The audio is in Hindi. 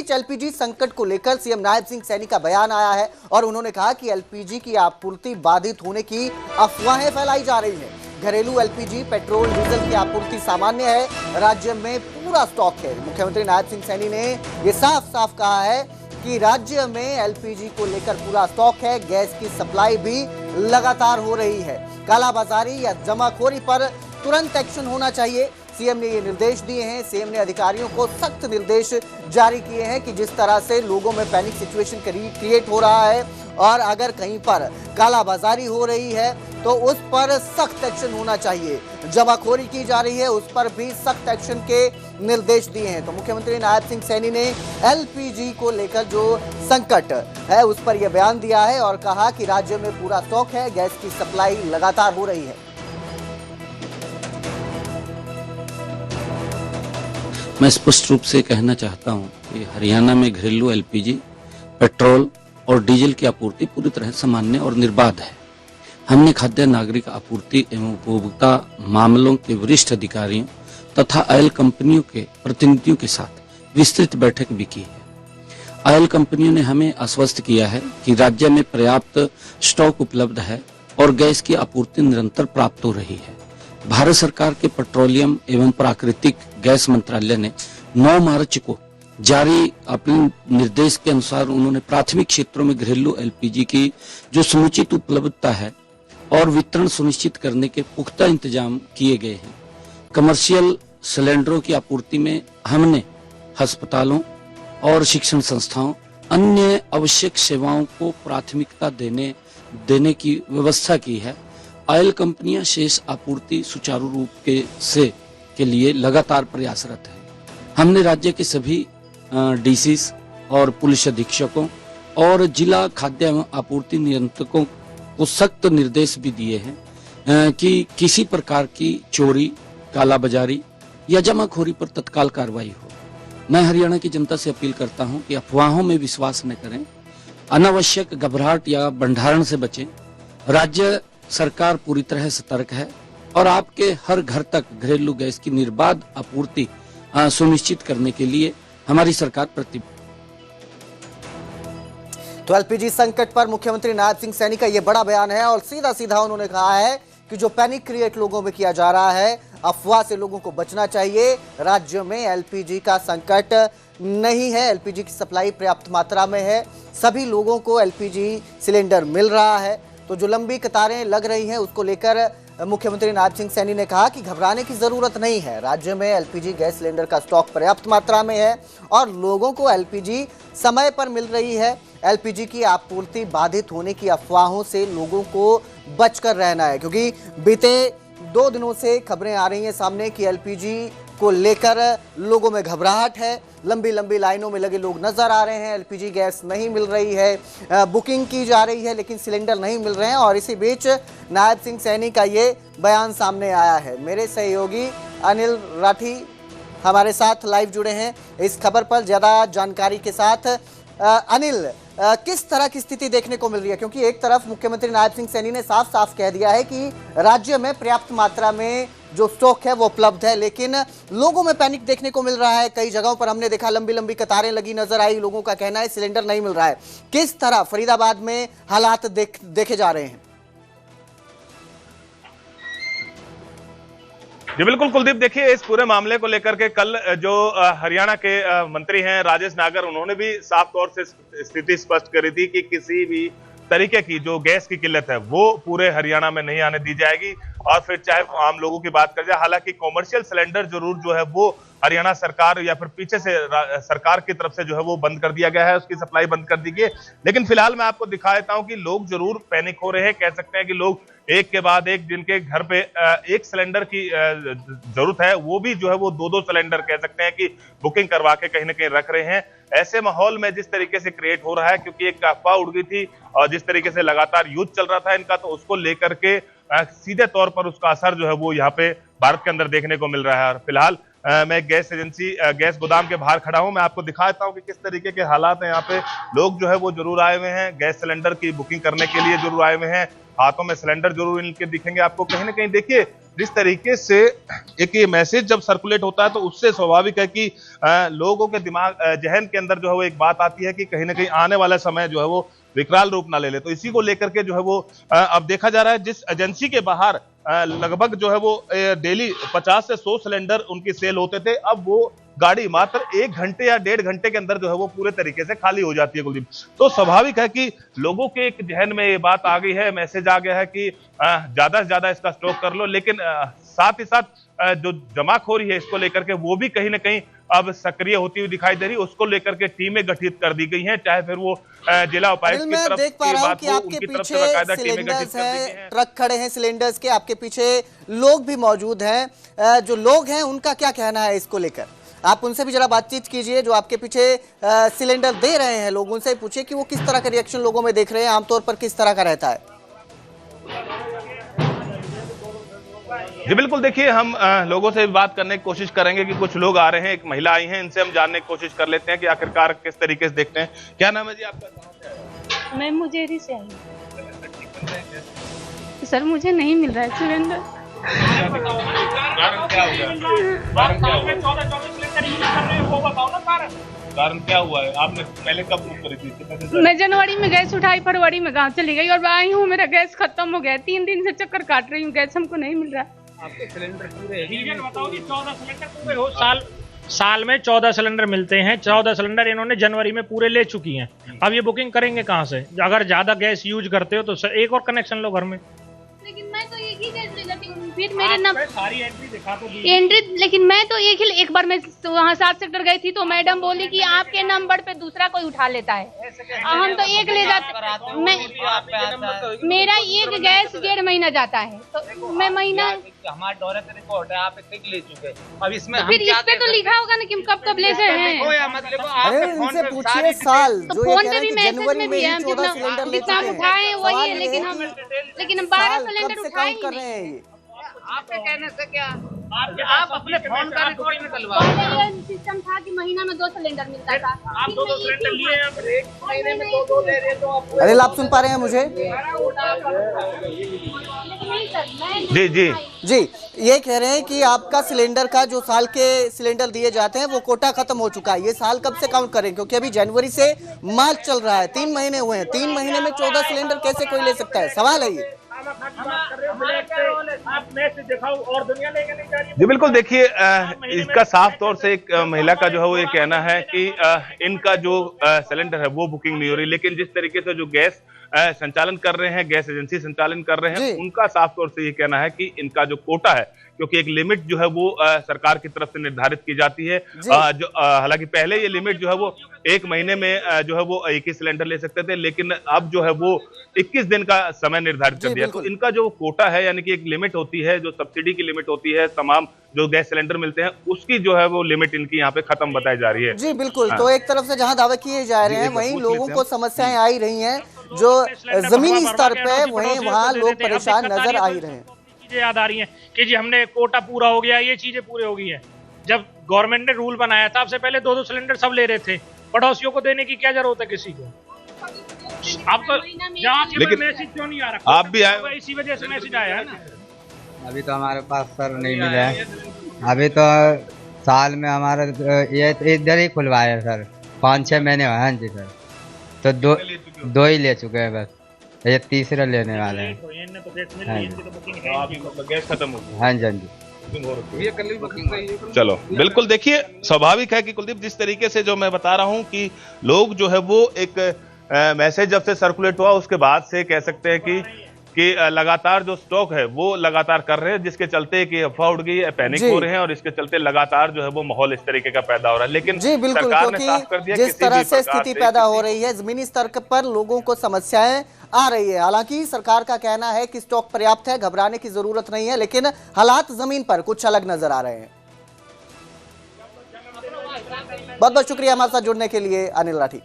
बीच एलपीजी संकट को लेकर सीएम नायब सिंह सैनी का बयान आया है और उन्होंने कहा कि एलपीजी की आपूर्ति बाधित होने की अफवाहें फैलाई जा रही हैं। घरेलू एलपीजी, पेट्रोल, डीजल की आपूर्ति सामान्य है, राज्य में पूरा स्टॉक है। मुख्यमंत्री नायब सिंह सैनी ने यह साफ साफ कहा है कि राज्य में एलपीजी को लेकर पूरा स्टॉक है, गैस की सप्लाई भी लगातार हो रही है। कालाबाजारी या जमाखोरी पर तुरंत एक्शन होना चाहिए। सीएम ने ये निर्देश दिए हैं। सीएम ने अधिकारियों को सख्त निर्देश जारी किए हैं कि जिस तरह से लोगों में पैनिक सिचुएशन क्रिएट हो रहा है और अगर कहीं पर कालाबाजारी हो रही है तो उस पर सख्त एक्शन होना चाहिए। जमाखोरी की जा रही है, उस पर भी सख्त एक्शन के निर्देश दिए हैं। तो मुख्यमंत्री नायब सिंह सैनी ने एलपीजी को लेकर जो संकट है उस पर यह बयान दिया है और कहा कि राज्य में पूरा स्टॉक है, गैस की सप्लाई लगातार हो रही है। मैं स्पष्ट रूप से कहना चाहता हूं कि हरियाणा में घरेलू एलपीजी, पेट्रोल और डीजल की आपूर्ति पूरी तरह सामान्य और निर्बाध है। हमने खाद्य नागरिक आपूर्ति एवं उपभोक्ता मामलों के वरिष्ठ अधिकारियों तथा ऑयल कंपनियों के प्रतिनिधियों के साथ विस्तृत बैठक भी की है। ऑयल कंपनियों ने हमें आश्वस्त किया है कि राज्य में पर्याप्त स्टॉक उपलब्ध है और गैस की आपूर्ति निरंतर प्राप्त हो रही है। भारत सरकार के पेट्रोलियम एवं प्राकृतिक गैस मंत्रालय ने 9 मार्च को जारी अपने निर्देश के अनुसार उन्होंने प्राथमिक क्षेत्रों में घरेलू एलपीजी की जो समुचित उपलब्धता है और वितरण सुनिश्चित करने के पुख्ता इंतजाम किए गए हैं। कमर्शियल सिलेंडरों की आपूर्ति में हमने अस्पतालों और शिक्षण संस्थाओं, अन्य आवश्यक सेवाओं को प्राथमिकता देने की व्यवस्था की है। ऑयल कंपनियां शेष आपूर्ति सुचारू रूप के लिए लगातार प्रयासरत है। हमने राज्य के सभी डीसीस और पुलिस अधीक्षकों और जिला खाद्य एवं आपूर्ति नियंत्रकों को सख्त निर्देश भी दिए हैं कि किसी प्रकार की चोरी, कालाबाजारी या जमाखोरी पर तत्काल कार्रवाई हो। मैं हरियाणा की जनता से अपील करता हूं कि अफवाहों में विश्वास न करें, अनावश्यक घबराहट या भंडारण से बचें। राज्य सरकार पूरी तरह सतर्क है और आपके हर घर तक घरेलू गैस की निर्बाध आपूर्ति सुनिश्चित करने के लिए हमारी सरकार प्रतिबद्ध। तो एलपीजी संकट पर मुख्यमंत्री नायब सिंह सैनी का यह बड़ा बयान है और सीधा सीधा उन्होंने कहा है कि जो पैनिक क्रिएट लोगों में किया जा रहा है, अफवाह से लोगों को बचना चाहिए। राज्य में एलपीजी का संकट नहीं है, एलपीजी की सप्लाई पर्याप्त मात्रा में है, सभी लोगों को एलपीजी सिलेंडर मिल रहा है। तो जो लंबी कतारें लग रही हैं उसको लेकर मुख्यमंत्री नायब सिंह सैनी ने कहा कि घबराने की जरूरत नहीं है। राज्य में एलपीजी गैस सिलेंडर का स्टॉक पर्याप्त मात्रा में है और लोगों को एलपीजी समय पर मिल रही है। एलपीजी की आपूर्ति बाधित होने की अफवाहों से लोगों को बचकर रहना है, क्योंकि बीते 2 दिनों से खबरें आ रही हैं सामने कि एलपीजी को लेकर लोगों में घबराहट है। लंबी लंबी लाइनों में लगे लोग नजर आ रहे हैं। एलपीजी गैस नहीं मिल रही है, बुकिंग की जा रही है लेकिन सिलेंडर नहीं मिल रहे हैं और इसी बीच नायब सिंह सैनी का ये बयान सामने आया है। मेरे सहयोगी अनिल राठी हमारे साथ लाइव जुड़े हैं इस खबर पर ज्यादा जानकारी के साथ। अनिल, किस तरह की स्थिति देखने को मिल रही है, क्योंकि एक तरफ मुख्यमंत्री नायब सिंह सैनी ने साफ साफ कह दिया है कि राज्य में पर्याप्त मात्रा में जो स्टॉक है वो उपलब्ध है, लेकिन लोगों में पैनिक देखने को मिल रहा है। कई जगहों पर हमने देखा लंबी लंबी कतारें लगी नजर आई, लोगों का कहना है सिलेंडर नहीं मिल रहा है। किस तरह फरीदाबाद में हालात देखे जा रहे हैं? जी बिल्कुल कुलदीप, देखिए इस पूरे मामले को लेकर के कल जो हरियाणा के मंत्री हैं राजेश नागर, उन्होंने भी साफ तौर से स्थिति स्पष्ट करी थी कि किसी भी तरीके की जो गैस की किल्लत है वो पूरे हरियाणा में नहीं आने दी जाएगी और फिर चाहे आम लोगों की बात कर जाए। हालांकि कॉमर्शियल सिलेंडर जरूर जो है वो हरियाणा सरकार या फिर पीछे से सरकार की तरफ से जो है वो बंद कर दिया गया है, उसकी सप्लाई बंद कर दी गई है। लेकिन फिलहाल मैं आपको दिखा देता हूं कि लोग जरूर पैनिक हो रहे हैं। कह सकते हैं कि लोग एक के बाद एक जिनके घर पे एक सिलेंडर की जरूरत है, वो भी जो है वो 2-2 सिलेंडर कह सकते हैं कि बुकिंग करवा के कहीं ना कहीं रख रहे हैं। ऐसे माहौल में जिस तरीके से क्रिएट हो रहा है, क्योंकि एक अफवाह उड़ गई थी और जिस तरीके से लगातार युद्ध चल रहा था इनका, तो उसको लेकर के सीधे तौर पर उसका असर जो है वो यहाँ पे भारत के अंदर देखने को मिल रहा है। और फिलहाल मैं गैस एजेंसी गैस गोदाम के बाहर खड़ा हूं। मैं आपको दिखाता हूं कि किस तरीके के हालात हैं। यहाँ पे लोग जो है वो जरूर आए हुए हैं, गैस सिलेंडर की बुकिंग करने के लिए जरूर आए हुए हैं। हाथों में सिलेंडर जरूर इनके दिखेंगे आपको। कहीं ना कहीं देखिए जिस तरीके से एक ये मैसेज जब सर्कुलेट होता है तो उससे स्वाभाविक है कि लोगों के दिमाग जहन के अंदर जो है वो एक बात आती है कि कहीं ना कहीं आने वाला समय जो है वो विकराल रूप ना ले ले। तो इसी को लेकर के जो है वो अब देखा जा रहा है जिस एजेंसी के बाहर लगभग जो है वो डेली 50 से 100 सिलेंडर उनकी सेल होते थे, अब वो गाड़ी मात्र 1 घंटे या 1.5 घंटे के अंदर जो है वो पूरे तरीके से खाली हो जाती है कुलदीप। तो स्वाभाविक है कि लोगों के एक जहन में ये बात आ गई है, मैसेज आ गया है कि ज्यादा से ज्यादा इसका स्टॉक कर लो। लेकिन साथ ही साथ जो जमाखोरी है इसको लेकर के वो भी कहीं ना कहीं अब सक्रिय होती हुई दिखाई दे रही है। उसको लेकर के टीमें गठित कर दी गई हैं, चाहे फिर वो जिला उपायुक्त की तरफ देख पा रहा हूं कि आपके पीछे सिलेंडर्स हैं, ट्रक खड़े हैं सिलेंडर्स के, आपके पीछे लोग भी मौजूद हैं। जो लोग हैं उनका क्या कहना है इसको लेकर, आप उनसे भी जरा बातचीत कीजिए। जो आपके पीछे सिलेंडर दे रहे हैं लोग, उनसे पूछिए कि वो किस तरह का रिएक्शन लोगों में देख रहे हैं, आमतौर पर किस तरह का रहता है। जी बिल्कुल, देखिए हम लोगों से बात करने की कोशिश करेंगे कि कुछ लोग आ रहे हैं, एक महिला आई हैं, इनसे हम जानने की कोशिश कर लेते हैं कि आखिरकार किस तरीके से देखते हैं। क्या नाम है जी आपका, कहां से आए हैं? मैं मुजेरी से आई सर, मुझे नहीं मिल रहा है सिलेंडर। कारण क्या हुआ? कारण क्या हुआ है? आपने पहले कब बुक करी थी? मैं जनवरी में गैस उठाई, फरवरी में गांव चली गई और आई हूँ, मेरा गैस खत्म हो गया। 3 दिन से चक्कर काट रही हूँ, गैस हमको नहीं मिल रहा। आपके सिलेंडर पूरे रीजन बताओ जी। 14 सिलेंडर पूरे हो साल में 14 सिलेंडर मिलते हैं। 14 सिलेंडर इन्होंने जनवरी में पूरे ले चुकी हैं। अब ये बुकिंग करेंगे कहाँ से? अगर ज्यादा गैस यूज करते हो तो एक और कनेक्शन लो घर में। लेकिन मैं तो एक ही गैस ले जाती हूँ, फिर मेरे नंबर सारी एंट्री दिखा तो दी। एंट्री, लेकिन मैं तो एक बार मैं वहाँ 7 सेक्टर गई थी तो मैडम बोली कि आपके नंबर पे दूसरा कोई उठा लेता है, हम तो एक ले जाते। मैं मेरा एक गैस 1.5 महीना जाता है, तो मैं महीना हमारे दौरे से रिपोर्ट है आप एक ले चुके। अब इसमें फिर इस पे तो लिखा होगा ना कि कब ले गए हैं। अरे इनसे पूछिए साल तो जो फोन ये पे भी मैसेज में भी है, हम 14 सिलेंडर ले जितना चुके हैं। उठाए वही है, लेकिन हम 12 सिलेंडर उठाए ही कर रहे नहीं। हैं ये। आपके कहने से क्या आप अपने फोन का रिकॉर्ड निकलवा। पहले ये सिस्टम था कि महीना में 2 सिलेंडर मिलता था। आप 2 सिलेंडर लिए हैं, अब एक महीने में 2 दे रहे तो आप अरे आप सुन पा रहे हैं मुझे? जी जी जी, ये कह रहे हैं कि आपका सिलेंडर का जो साल के सिलेंडर दिए जाते हैं वो कोटा खत्म हो चुका है। ये साल कब से काउंट करें, क्योंकि अभी जनवरी से मार्च चल रहा है, 3 महीने हुए हैं। 3 महीने में 14 सिलेंडर कैसे कोई ले सकता है? सवाल है ये। आप मैसेज दिखाओ और दुनिया लेके नहीं जा रही है। जी बिल्कुल, देखिए इसका साफ तौर से एक महिला का जो है वो ये कहना है कि इनका जो सिलेंडर है वो बुकिंग नहीं हो रही। लेकिन जिस तरीके से जो गैस संचालन कर रहे हैं, गैस एजेंसी संचालन कर रहे हैं, उनका साफ तौर से ये कहना है कि इनका जो कोटा है, क्योंकि एक लिमिट जो है वो सरकार की तरफ से निर्धारित की जाती है। जो हालांकि पहले ये लिमिट जो है वो 1 महीने में जो है वो 21 सिलेंडर ले सकते थे, लेकिन अब जो है वो 21 दिन का समय निर्धारित कर दिया। तो इनका जो कोटा है, यानी कि एक लिमिट होती है, जो सब्सिडी की लिमिट होती है, तमाम जो गैस सिलेंडर मिलते हैं उसकी जो है वो लिमिट इनकी यहाँ पे खत्म बताई जा रही है। जी बिल्कुल। तो एक तरफ से जहां दावे किए जा रहे हैं वहीं लोगों को समस्याएं आ ही रही हैं, जो जमीनी स्तर पे वहीं वहां लोग परेशान नजर आ ही रहे हैं। चीजें याद आ रही हैं कि जी हमने कोटा पूरा हो गया, ये चीजें पूरी हो गई है। जब गवर्नमेंट ने रूल बनाया था, सबसे पहले 2-2 सिलेंडर सब ले रहे थे, पड़ोसियों को देने की क्या जरूरत है किसी को? अब तो लेकिन मैसेज क्यों नहीं आ रहा? आप भी आए, इसी वजह से मैसेज आया है ना। अभी तो हमारे पास सर नहीं मिला है। अभी तो साल में हमारा ये इधर ही खुलवाया है सर, 5-6 महीने हुए हैं जी सर। तो दो ही ले चुके हैं बस, ये तीसरा लेने वाले हैं। गैस खत्म हो गई। हाँ जी, हाँ जी। चलो बिल्कुल, देखिए स्वाभाविक है कि कुलदीप जिस तरीके से जो मैं बता रहा हूं कि लोग जो है वो एक मैसेज जब से सर्कुलेट हुआ उसके बाद से कह सकते हैं कि लगातार जो स्टॉक है वो लगातार कर रहे हैं, जिसके चलते कि अफवाह उड़ गई है, पैनिक हो रहे हैं, और इसके चलते लगातार जो है वो माहौल इस तरीके का पैदा हो रहा है। लेकिन जी बिल्कुल, सरकार ने साफ कर दिया जिस तरह से स्थिति पैदा हो रही है, जमीनी स्तर पर लोगों को समस्याएं आ रही है। हालांकि सरकार का कहना है कि स्टॉक पर्याप्त है, घबराने की जरूरत नहीं है, लेकिन हालात जमीन पर कुछ अलग नजर आ रहे हैं। बहुत बहुत शुक्रिया हमारे साथ जुड़ने के लिए अनिल राठी।